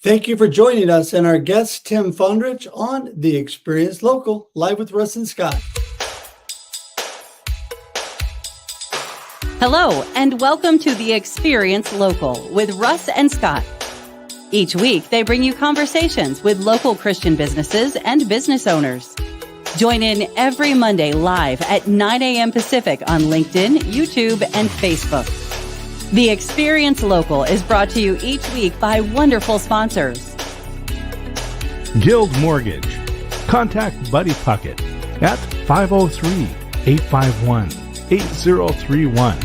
Thank you for joining us and our guest, Tim Fahndrich, on The Experience Local, live with Russ and Scott. Hello, and welcome to The Experience Local with Russ and Scott. Each week, they bring you conversations with local Christian businesses and business owners. Join in every Monday live at 9 a.m. Pacific on LinkedIn, YouTube, and Facebook. The Experience Local is brought to you each week by wonderful sponsors. Guild Mortgage. Contact Buddy Puckett at 503-851-8031.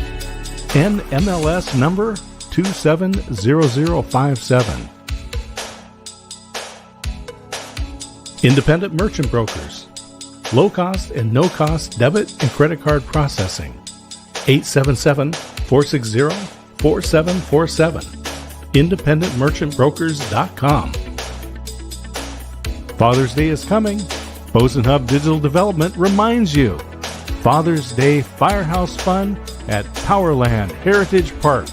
NMLS number 270057. Independent Merchant Brokers. Low-cost and no-cost debit and credit card processing. 877-460-4747. IndependentMerchantBrokers.com. Father's Day is coming. Boson Hub Digital Development reminds you. Father's Day Firehouse Fun at Powerland Heritage Park.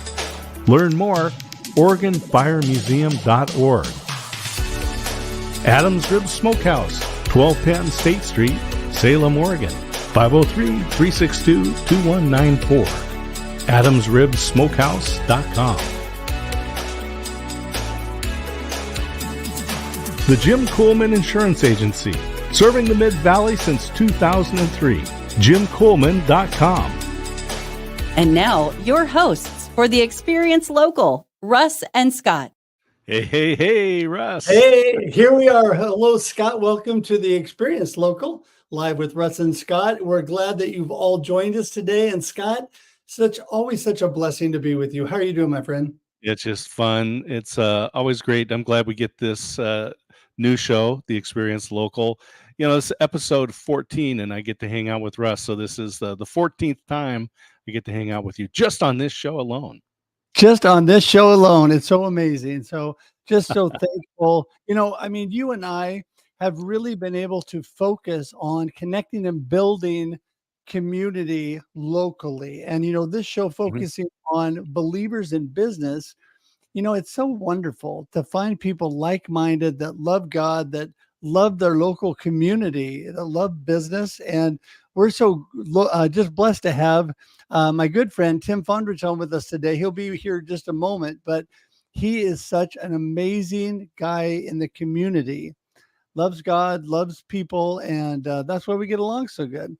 Learn more, OregonFireMuseum.org. Adams Rib Smokehouse, 1210 State Street, Salem, Oregon, 503-362-2194. AdamsRibSmokehouse.com. The Jim Coolman Insurance Agency, serving the Mid-Valley since 2003. JimCoolman.com. And now, your hosts for The Experience Local, Russ and Scott. Hey, Russ. Hey, here we are. Hello, Scott. Welcome to The Experience Local, live with Russ and Scott. We're glad that you've all joined us today. And Scott, always such a blessing to be with you. How are you doing, my friend? It's just fun. It's always great. I'm glad we get this new show, The Experience Local. You know, it's episode 14, and I get to hang out with Russ. So this is the 14th time we get to hang out with you just on this show alone. Just on this show alone. It's so amazing. So just so thankful. You know, I mean, you and I have really been able to focus on connecting and building community locally. And, you know, this show focusing on believers in business, you know, it's so wonderful to find people like-minded that love God, that love their local community, that love business. And we're so just blessed to have my good friend, Tim Fahndrich, on with us today. He'll be here in just a moment, but he is such an amazing guy in the community. Loves God, loves people, and that's why we get along so good.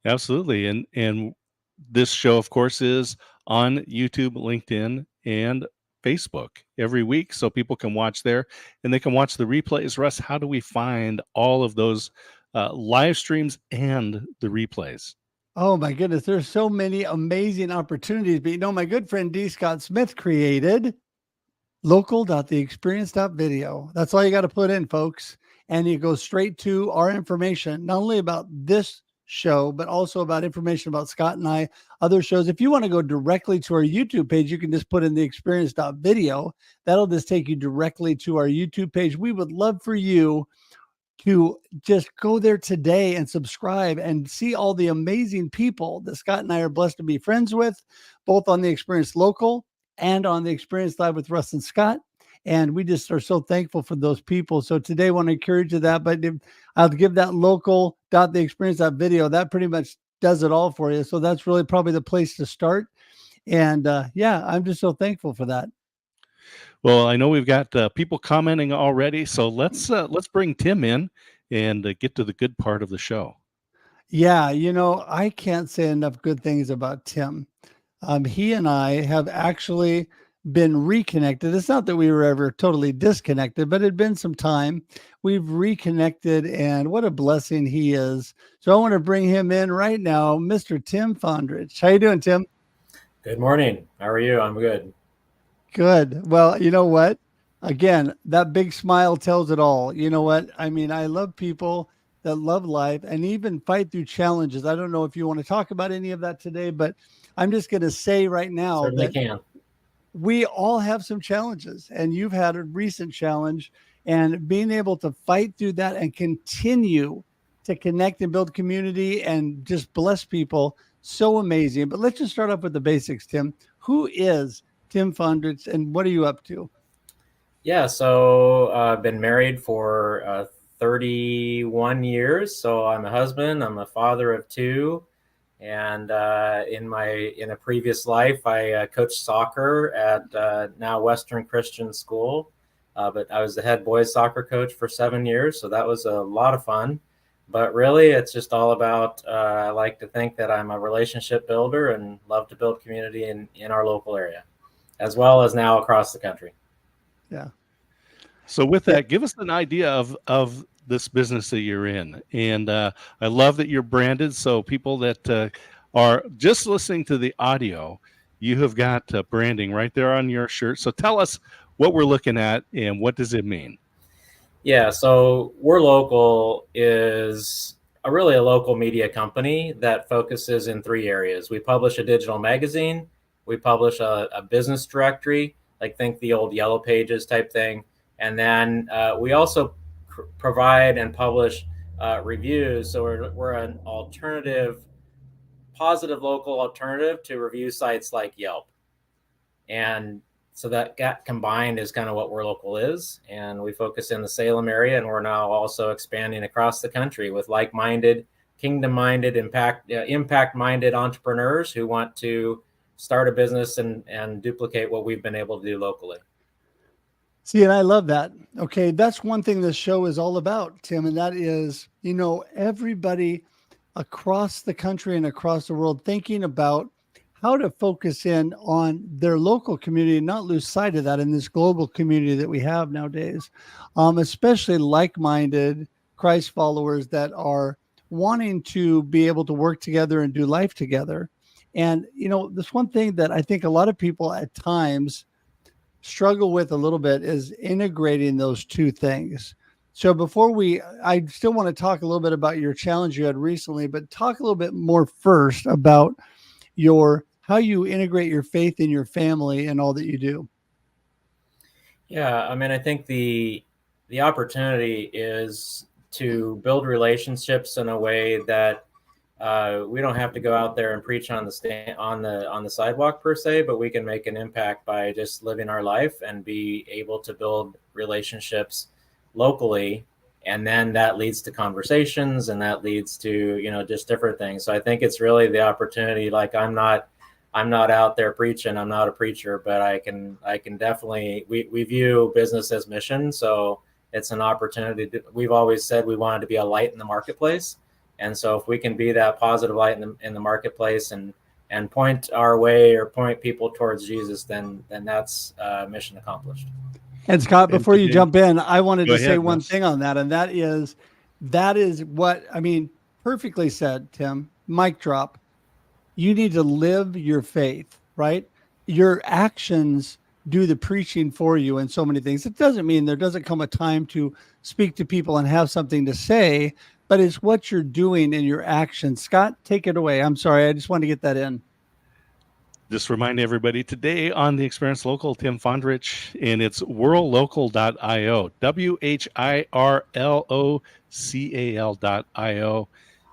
Absolutely. And this show, of course, is on YouTube, LinkedIn, and Facebook every week, so people can watch there and they can watch the replays. Russ, how do we find all of those live streams and the replays? Oh my goodness, there's so many amazing opportunities. But you know, my good friend D. Scott Smith created local.theexperience.video. That's all you got to put in, folks. And you go straight to our information, not only about this show, but also about information about Scott and I, other shows. If you want to go directly to our YouTube page, you can just put in the experience.video. That'll just take you directly to our YouTube page. We would love for you to just go there today and subscribe and see all the amazing people that Scott and I are blessed to be friends with, both on the Experience Local and on the Experience Live with Russ and Scott. And we just are so thankful for those people. So today I want to encourage you that, but I'll give that local.theexperience.video. That pretty much does it all for you. So that's really probably the place to start. And yeah, I'm just so thankful for that. Well, I know we've got people commenting already. So let's bring Tim in and get to the good part of the show. Yeah, you know, I can't say enough good things about Tim. He and I have actually been reconnected. It's not that we were ever totally disconnected, but it had been some time. We've reconnected, and what a blessing he is. So I want to bring him in right now, Mr. Tim Fahndrich. How you doing, Tim? Good morning. How are you? I'm good. Good. Well, you know what? Again, that big smile tells it all. You know what? I mean, I love people that love life and even fight through challenges. I don't know if you want to talk about any of that today, but I'm just going to say right now Certainly can. We all have some challenges, and you've had a recent challenge, and being able to fight through that and continue to connect and build community and just bless people. So amazing. But let's just start off with the basics, Tim. Who is Tim Fahndrich, and what are you up to? Yeah, so I've been married for 31 years. So I'm a husband, I'm a father of two. And in a previous life, I coached soccer at now Western Christian School. But I was the head boys soccer coach for 7 years. So that was a lot of fun. But really, it's just all about, I like to think that I'm a relationship builder and love to build community in our local area, as well as now across the country. Yeah. So with Yeah. that, give us an idea of this business that you're in. And I love that you're branded. So people that are just listening to the audio, you have got branding right there on your shirt. So tell us what we're looking at and what does it mean? Yeah, so We're Local is really a local media company that focuses in three areas. We publish a digital magazine, we publish a business directory, like think the old Yellow Pages type thing, and then we also provide and publish reviews. So we're an alternative, positive local alternative to review sites like Yelp. And so that combined is kind of what We're Local is. And we focus in the Salem area, and we're now also expanding across the country with like-minded, kingdom-minded, impact-minded entrepreneurs who want to start a business and duplicate what we've been able to do locally. See, and I love that. Okay, that's one thing this show is all about, Tim, and that is, everybody across the country and across the world thinking about how to focus in on their local community and not lose sight of that in this global community that we have nowadays, especially like-minded Christ followers that are wanting to be able to work together and do life together. And, this one thing that I think a lot of people at times struggle with a little bit is integrating those two things. So I still want to talk a little bit about your challenge you had recently, but talk a little bit more first about how you integrate your faith in your family and all that you do. Yeah, I mean, I think the opportunity is to build relationships in a way that we don't have to go out there and preach on the sidewalk per se, but we can make an impact by just living our life and be able to build relationships locally, and then that leads to conversations, and that leads to just different things. So I think it's really the opportunity. Like I'm not out there preaching. I'm not a preacher, but I can definitely. We view business as mission, so it's an opportunity. We've always said we wanted to be a light in the marketplace. And so if we can be that positive light in the marketplace and point our way or point people towards Jesus, then that's mission accomplished. And Scott, before you jump in, I wanted to say one Russ. thing on that. And that is what, perfectly said, Tim, mic drop. You need to live your faith, right? Your actions do the preaching for you in so many things. It doesn't mean there doesn't come a time to speak to people and have something to say, but it's what you're doing in your actions. Scott, take it away. I'm sorry. I just want to get that in. Just remind everybody today on the Experience Local, Tim Fahndrich, and it's worldlocal.io, WHIRLOCAL.io.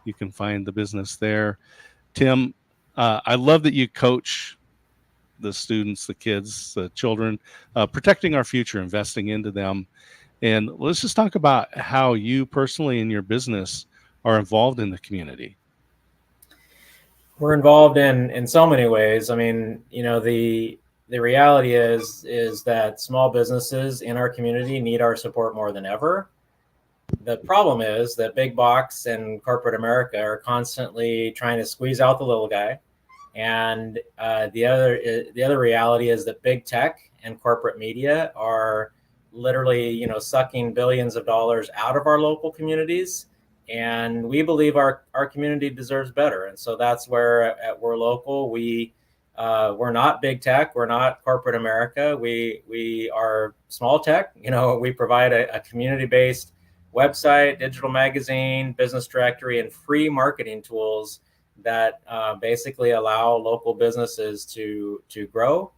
You can find the business there. Tim, I love that you coach the students, the kids, the children, protecting our future, investing into them. And let's just talk about how you personally in your business are involved in the community. We're involved in so many ways. I mean, the reality is that small businesses in our community need our support more than ever. The problem is that big box and corporate America are constantly trying to squeeze out the little guy. And the other reality is that big tech and corporate media are literally, sucking billions of dollars out of our local communities. And we believe our community deserves better. And so that's where at We're Local, we're not big tech. We're not corporate America. We are small tech. We provide a community-based website, digital magazine, business directory, and free marketing tools that basically allow local businesses to grow.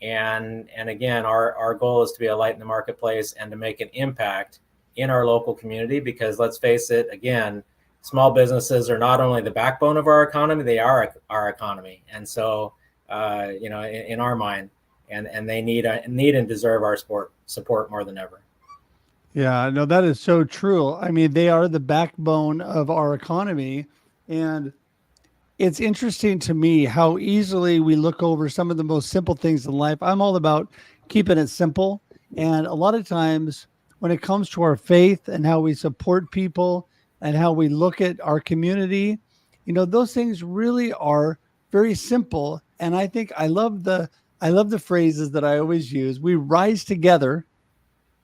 And again, our goal is to be a light in the marketplace and to make an impact in our local community, because let's face it, again, small businesses are not only the backbone of our economy, they are our economy. And so, in our mind, and they need and deserve our support more than ever. Yeah, no, that is so true. I mean, they are the backbone of our economy. And it's interesting to me how easily we look over some of the most simple things in life. I'm all about keeping it simple. And a lot of times when it comes to our faith and how we support people and how we look at our community, those things really are very simple. And I think I love the phrases that I always use. We rise together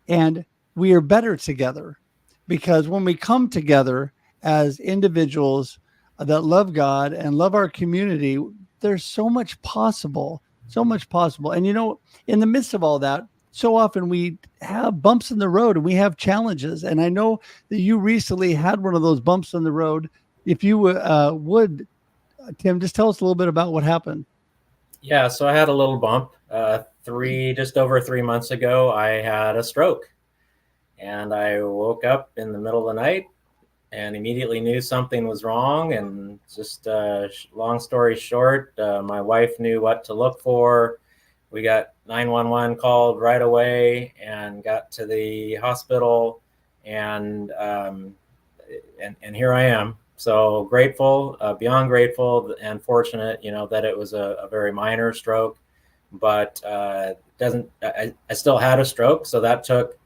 and we are better together, because when we come together as individuals that love God and love our community, there's so much possible, so much possible. And in the midst of all that, so often we have bumps in the road and we have challenges. And I know that you recently had one of those bumps in the road. If you would, Tim, just tell us a little bit about what happened. Yeah, so I had a little bump. Just over 3 months ago, I had a stroke, and I woke up in the middle of the night and immediately knew something was wrong. And just long story short, my wife knew what to look for. We got 911 called right away and got to the hospital, and here I am. So grateful, beyond grateful and fortunate, that it was a very minor stroke, but I still had a stroke. So that took,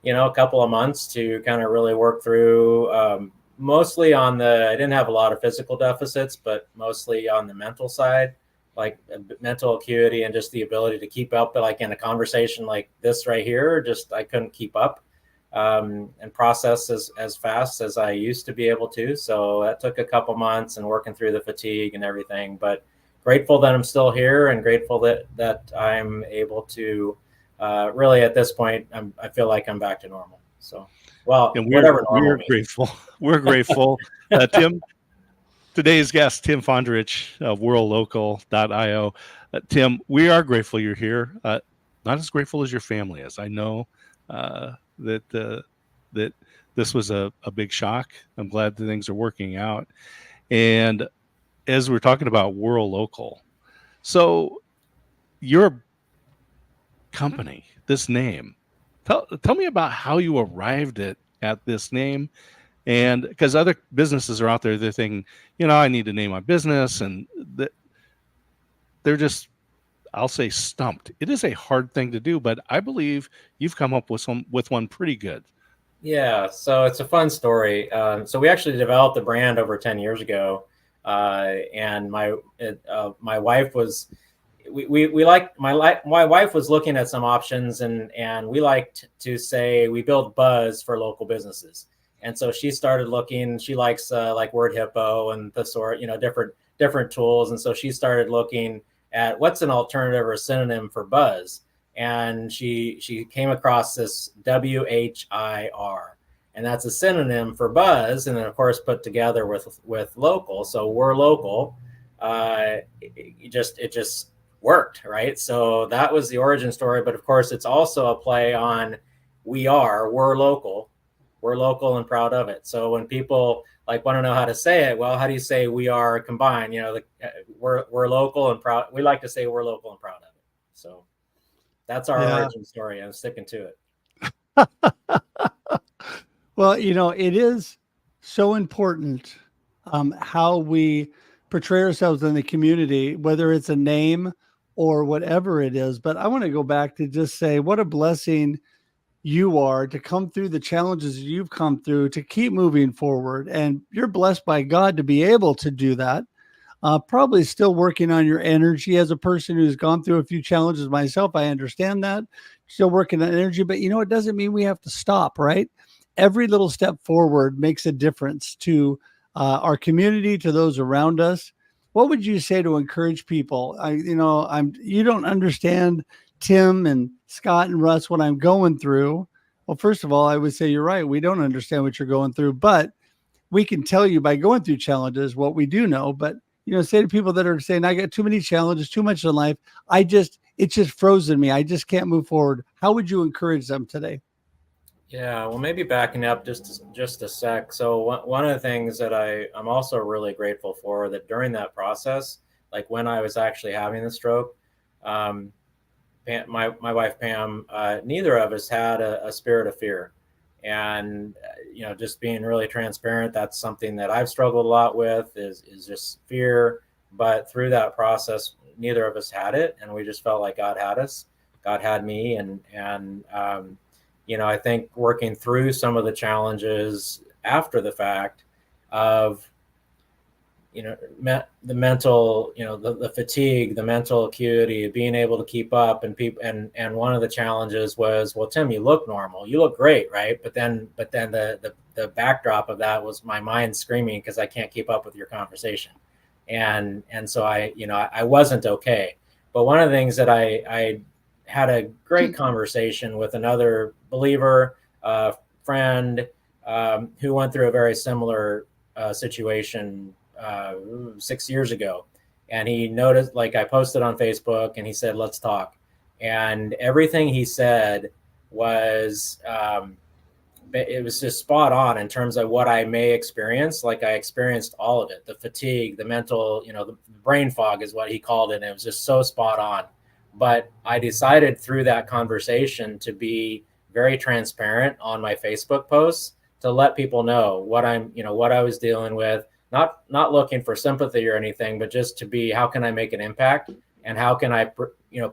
a couple of months to kind of really work through, mostly I didn't have a lot of physical deficits, but mostly on the mental side, like mental acuity and just the ability to keep up. But like in a conversation like this right here, I couldn't keep up and process as fast as I used to be able to. So that took a couple months and working through the fatigue and everything, but grateful that I'm still here and grateful that I'm able to really at this point, I feel like I'm back to normal. So, And whatever normal we're means. grateful. We're grateful. Tim, today's guest, Tim Fahndrich of worldlocal.io. Tim, we are grateful you're here. Not as grateful as your family is. I know that this was a big shock. I'm glad that things are working out. And as we're talking about World Local, so your company, this name, tell me about how you arrived at this name. And because other businesses are out there, they're thinking, I need to name my business, and they're just, I'll say, stumped. It is a hard thing to do, but I believe you've come up with one pretty good. Yeah, so it's a fun story. So we actually developed the brand over 10 years ago, and my wife was. My wife was looking at some options, and we liked to say we build buzz for local businesses. And so she started looking. She likes like Word Hippo and the sort, different tools. And so she started looking at what's an alternative or a synonym for buzz. And she came across this WHIR, and that's a synonym for buzz. And then of course put together with local. So we're local. It just worked, right? So that was the origin story. But of course, it's also a play on we're local and proud of it. So when people want to know how to say it, well, how do you say we are combined? We're local and proud. We like to say we're local and proud of it. So that's our origin story. I'm sticking to it. Well, it is so important how we portray ourselves in the community, whether it's a name or whatever it is. But I want to go back to just say what a blessing you are to come through the challenges you've come through, to keep moving forward. And you're blessed by God to be able to do that. Probably still working on your energy as a person who's gone through a few challenges myself. I understand that. Still working on energy, but it doesn't mean we have to stop, right? Every little step forward makes a difference to our community, to those around us. What would you say to encourage people? You don't understand, Tim and Scott and Russ, what I'm going through. Well, first of all, I would say you're right. We don't understand what you're going through, but we can tell you by going through challenges what we do know. But say to people that are saying, I got too many challenges, too much in life, it's just frozen me. I just can't move forward. How would you encourage them today? Yeah, well, maybe backing up just a sec. So one of the things that I'm also really grateful for, that during that process, like when I was actually having the stroke, my wife Pam, neither of us had a spirit of fear, and just being really transparent, that's something that I've struggled a lot with is just fear. But through that process, neither of us had it, and we just felt like God had us. God had me, and I think working through some of the challenges after the fact of the mental, the fatigue, the mental acuity, being able to keep up, and one of the challenges was, well, Tim, you look normal, you look great, right? But then the backdrop of that was my mind screaming because I can't keep up with your conversation, and so I wasn't okay. But one of the things that I had a great conversation with another believer, friend, who went through a very similar situation 6 years ago, and he noticed, like, I posted on Facebook, and he said, let's talk. And everything he said was it was just spot on in terms of what I may experience. Like, I experienced all of it, the fatigue, the mental, the brain fog is what he called it, and it was just so spot on. But I decided through that conversation to be very transparent on my Facebook posts, to let people know what what I was dealing with, not looking for sympathy or anything, but just to be, how can I make an impact, and how can I,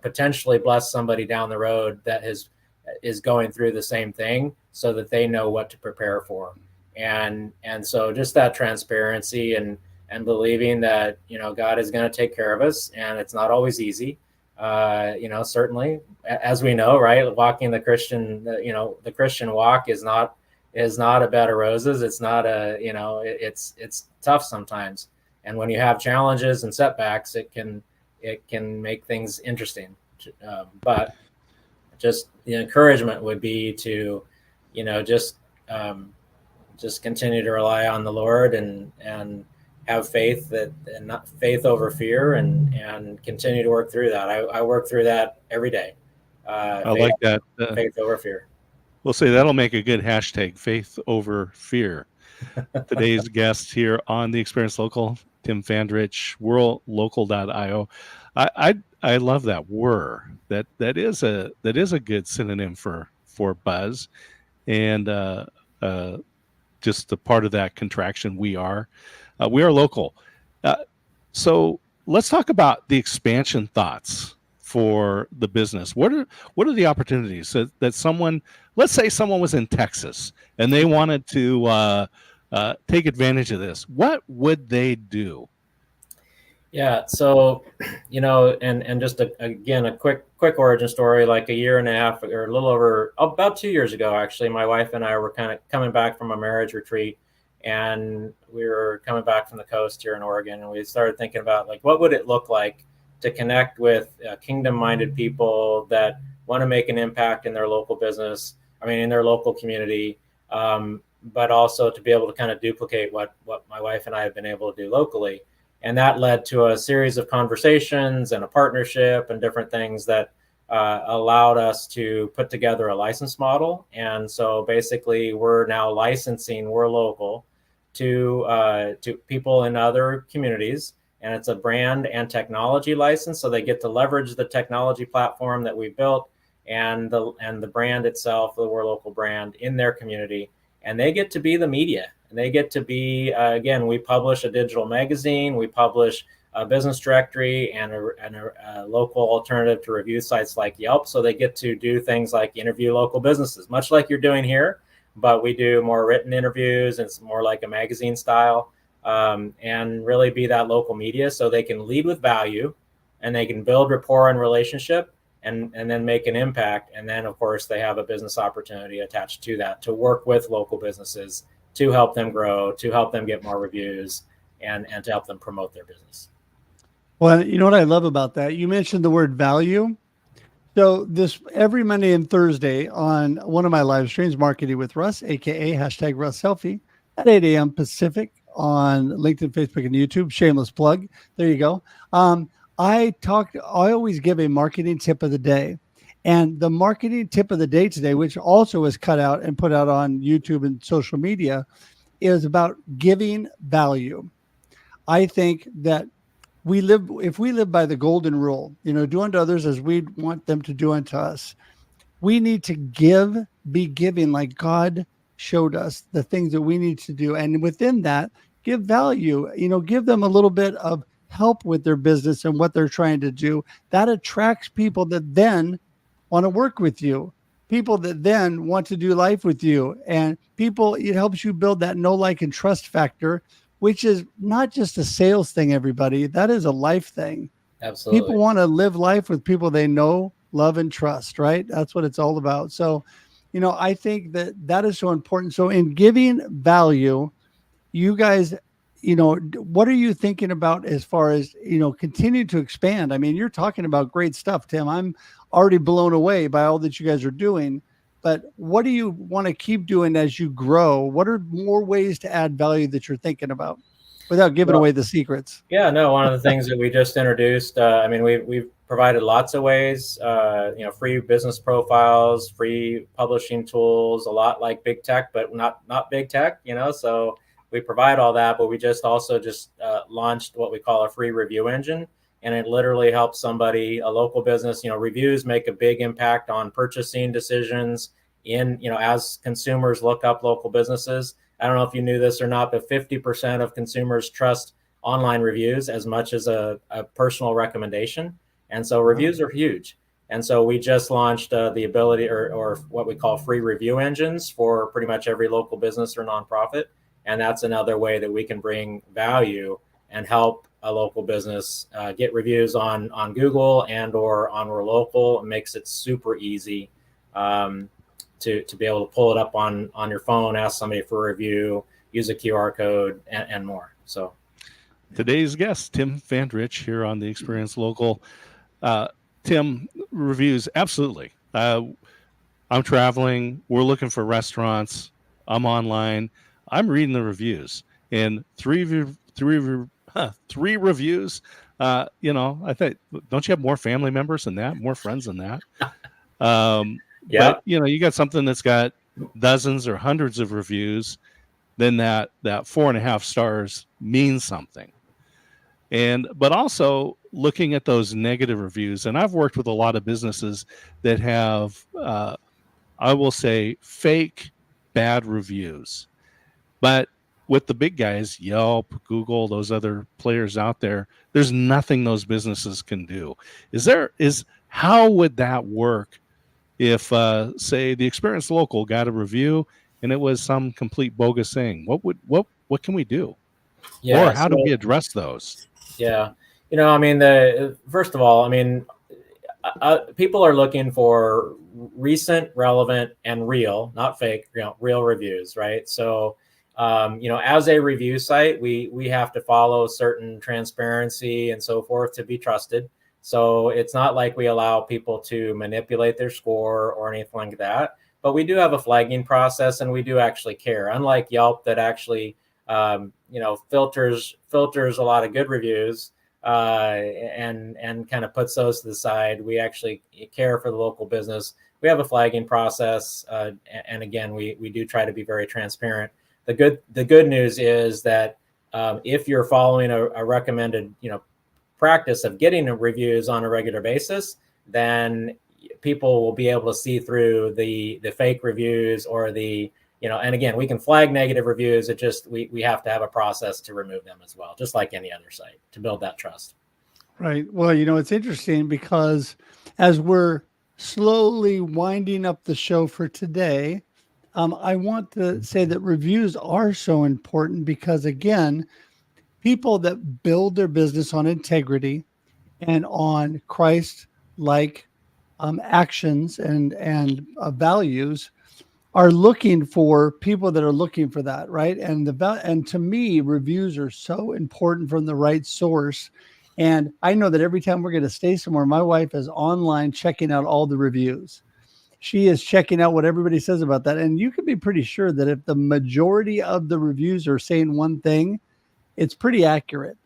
potentially bless somebody down the road that is going through the same thing, so that they know what to prepare for. And so just that transparency and believing that, God is going to take care of us, and it's not always easy. Certainly, as we know, right, walking the Christian, the Christian walk is not a bed of roses. It's not it's tough sometimes. And when you have challenges and setbacks, it can make things interesting. But just the encouragement would be to, just continue to rely on the Lord and have faith, and not faith over fear, and continue to work through that. I work through that every day. I like that. Faith over fear. We'll say that'll make a good hashtag, faith over fear. Today's guest here on the Experience Local, Tim Fahndrich, worldlocal.io. I love that whir. That is a good synonym for buzz, and just a part of that contraction. We are local. So let's talk about the expansion thoughts for the business. What are the opportunities that someone, let's say someone was in Texas and they wanted to take advantage of this? What would they do? Yeah. So, and just again, a quick origin story. Like a year and a half, or a little over, about 2 years ago, actually, my wife and I were kind of coming back from a marriage retreat, and we were coming back from the coast here in Oregon, and we started thinking about, like, what would it look like to connect with kingdom-minded people that want to make an impact in their local business, in their local community, but also to be able to kind of duplicate what my wife and I have been able to do locally. And that led to a series of conversations and a partnership and different things that allowed us to put together a license model. And so basically, we're now licensing We're Local to people in other communities. And it's a brand and technology license, so they get to leverage the technology platform that we built and the brand itself, the We're Local brand, in their community. And they get to be the media, and they get to be, again, we publish a digital magazine, we publish a business directory, and a local alternative to review sites like Yelp. So they get to do things like interview local businesses, much like you're doing here, but we do more written interviews. It's more like a magazine style. And really be that local media, so they can lead with value, and they can build rapport and relationship, and then make an impact. And then, of course, they have a business opportunity attached to that, to work with local businesses, to help them grow, to help them get more reviews, and to help them promote their business. Well, you know what I love about that? You mentioned the word value. So every Monday and Thursday on one of my live streams, Marketing with Russ, aka #RussSelfie, at 8 a.m. Pacific, on LinkedIn, Facebook, and YouTube. Shameless plug. There you go. I always give a marketing tip of the day. And the marketing tip of the day today, which also is cut out and put out on YouTube and social media, is about giving value. I think that if we live by the golden rule, do unto others as we want them to do unto us, we need to be giving like God showed us the things that we need to do. And within that, give value, give them a little bit of help with their business and what they're trying to do. That attracts people that then want to work with you, people that then want to do life with you. And it helps you build that know, like, and trust factor, which is not just a sales thing, everybody. That is a life thing. Absolutely. People want to live life with people they know, love, and trust, right? That's what it's all about. So, I think that is so important. So in giving value, you guys, what are you thinking about as far as, continue to expand? I mean, you're talking about great stuff, Tim. I'm already blown away by all that you guys are doing, but what do you want to keep doing as you grow? What are more ways to add value that you're thinking about without giving away the secrets? Yeah, no, one of the things that we just introduced, we've provided lots of ways, free business profiles, free publishing tools, a lot like big tech, but not big tech, so we provide all that, but we just launched what we call a free review engine. And it literally helps somebody, a local business, reviews make a big impact on purchasing decisions as consumers look up local businesses. I don't know if you knew this or not, but 50% of consumers trust online reviews as much as a personal recommendation. And so reviews are huge. And so we just launched the ability or what we call free review engines for pretty much every local business or nonprofit. And that's another way that we can bring value and help a local business get reviews on Google and or on We're Local. It makes it super easy to be able to pull it up on your phone, ask somebody for a review, use a QR code, and more. So today's guest, Tim Fahndrich, here on the Experience Local. Tim, reviews, absolutely. I'm traveling. We're looking for restaurants. I'm online. I'm reading the reviews, and three reviews. I think, don't you have more family members than that, more friends than that? Yeah. But you got something that's got dozens or hundreds of reviews, then that 4.5 stars means something. But also looking at those negative reviews, and I've worked with a lot of businesses that have, I will say, fake bad reviews. But with the big guys, Yelp, Google, those other players out there, there's nothing those businesses can do. How would that work if, say, the Experience Local got a review and it was some complete bogus thing? What can we do? Yeah, or how do we address those? Yeah, first of all, people are looking for recent, relevant, and real, not fake, real reviews, right? So, as a review site, we have to follow certain transparency and so forth to be trusted. So it's not like we allow people to manipulate their score or anything like that. But we do have a flagging process, and we do actually care. Unlike Yelp, that actually filters a lot of good reviews and kind of puts those to the side. We actually care for the local business. We have a flagging process, and again, we do try to be very transparent. The good news is that if you're following a recommended practice of getting reviews on a regular basis, then people will be able to see through the fake reviews or and again, we can flag negative reviews. It just we have to have a process to remove them as well, just like any other site, to build that trust. Right. Well, it's interesting because as we're slowly winding up the show for today, I want to say that reviews are so important because, again, people that build their business on integrity and on Christ-like actions and values are looking for people that are looking for that, right? And to me, reviews are so important from the right source. And I know that every time we're going to stay somewhere, my wife is online checking out all the reviews. She is checking out what everybody says about that. And you can be pretty sure that if the majority of the reviews are saying one thing, it's pretty accurate,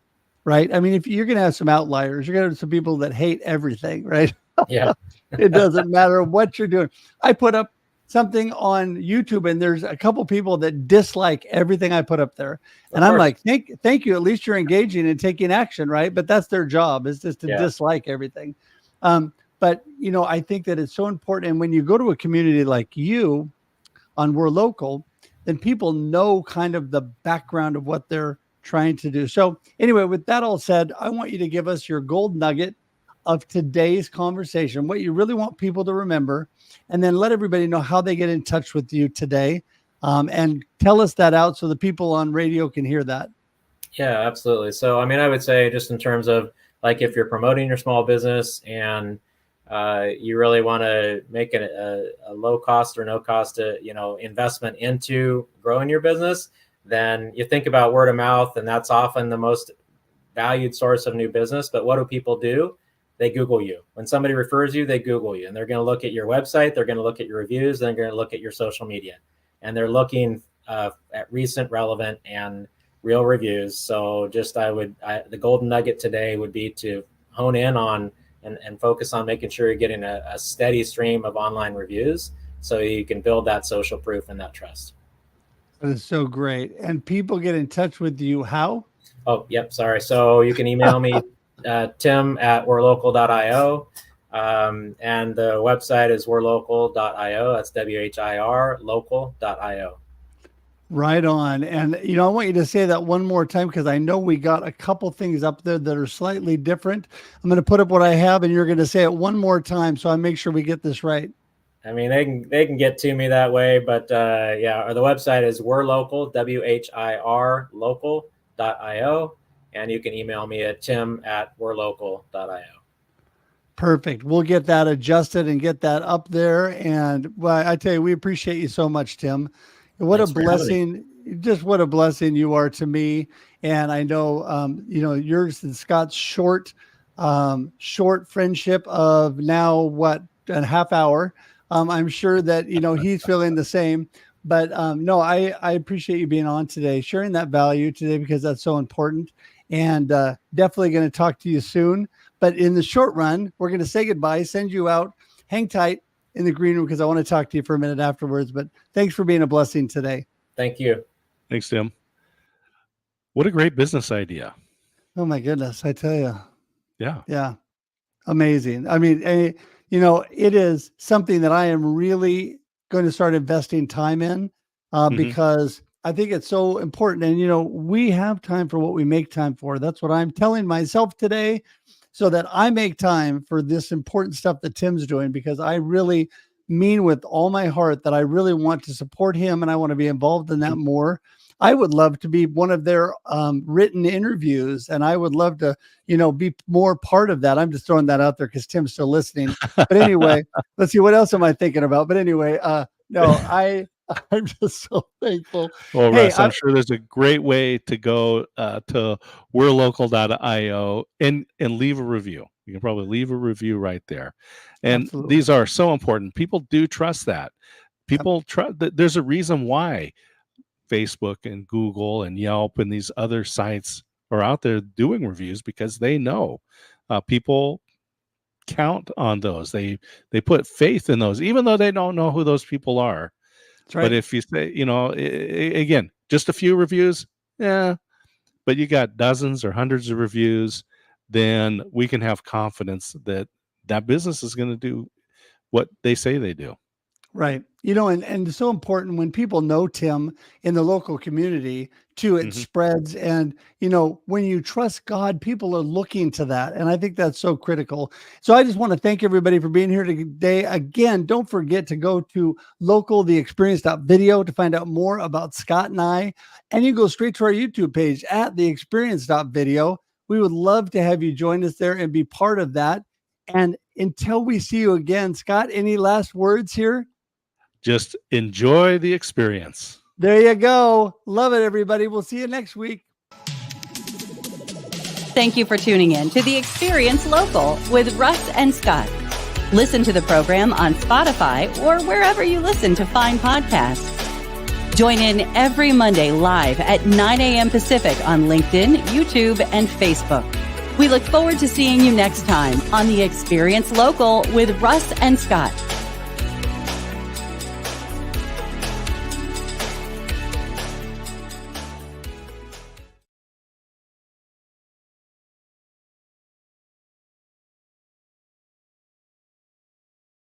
right? I mean, if you're going to have some outliers, you're going to have some people that hate everything, right? Yeah. It doesn't matter what you're doing. I put up something on YouTube and there's a couple people that dislike everything I put up there. And I'm like, thank you. At least you're engaging and taking action, right? But that's their job, is just to dislike everything. But, you know, I think that it's so important. And when you go to a community like you on We're Local, then people know kind of the background of what they're trying to do. So anyway, with that all said, I want you to give us your gold nugget of today's conversation, what you really want people to remember, and then let everybody know how they get in touch with you today. And tell us that out so the people on radio can hear that. Yeah, absolutely. So, I mean, I would say just in terms of like, if you're promoting your small business and you really want to make a low cost or no cost, investment into growing your business, then you think about word of mouth, and that's often the most valued source of new business. But what do people do? They Google you. When somebody refers you, they Google you, and they're going to look at your website. They're going to look at your reviews. They're going to look at your social media, and they're looking at recent, relevant, and real reviews. So just the golden nugget today would be to hone in on and focus on making sure you're getting a steady stream of online reviews so you can build that social proof and that trust. That is so great. And people get in touch with you how? Oh, yep. Sorry. So you can email me, tim@werelocal.io. And the website is werelocal.io. That's WHIR local.io. Right on. And, you know, I want you to say that one more time, because I know we got a couple things up there that are slightly different. I'm going to put up what I have, and you're going to say it one more time, so I make sure we get this right. I mean, they can get to me that way, but or the website is werelocal, WHIR local.io. And you can email me at tim@werelocal.io. Perfect. We'll get that adjusted and get that up there. And well, I tell you, we appreciate you so much, Tim. What a blessing, just what a blessing you are to me. And I know, yours and Scott's short friendship of now, a half hour. I'm sure that, he's feeling the same. But no, I appreciate you being on today, sharing that value today, because that's so important. And definitely going to talk to you soon. But in the short run, we're going to say goodbye, send you out, hang tight in the green room, because I want to talk to you for a minute afterwards. But thanks for being a blessing today. Thank you. Thanks, Tim. What a great business idea. Oh, my goodness. I tell you. Yeah. Yeah. Amazing. I mean, it is something that I am really going to start investing time in because I think it's so important. And, we have time for what we make time for. That's what I'm telling myself today, so that I make time for this important stuff that Tim's doing, because I really mean with all my heart that I really want to support him, and I want to be involved in that more. I would love to be one of their written interviews, and I would love to, be more part of that. I'm just throwing that out there because Tim's still listening. But anyway, let's see, what else am I thinking about? But anyway, I'm just so thankful. Well, Russ, I'm sure there's a great way to go to werelocal.io and leave a review. You can probably leave a review right there. And Absolutely. These are so important. People do trust that. People trust that. There's a reason why Facebook and Google and Yelp and these other sites are out there doing reviews, because they know people count on those. They put faith in those, even though they don't know who those people are. Right. But if you say, again, just a few reviews, but you got dozens or hundreds of reviews, then we can have confidence that that business is going to do what they say they do. Right. And it's so important when people know Tim in the local community too, it spreads. And, when you trust God, people are looking to that. And I think that's so critical. So I just want to thank everybody for being here today. Again, don't forget to go to localtheexperience.video to find out more about Scott and I. And you go straight to our YouTube page at theexperience.video. We would love to have you join us there and be part of that. And until we see you again, Scott, any last words here? Just enjoy the experience. There you go. Love it, everybody. We'll see you next week. Thank you for tuning in to The Experience Local with Russ and Scott. Listen to the program on Spotify or wherever you listen to fine podcasts. Join in every Monday live at 9 a.m. Pacific on LinkedIn, YouTube, and Facebook. We look forward to seeing you next time on The Experience Local with Russ and Scott.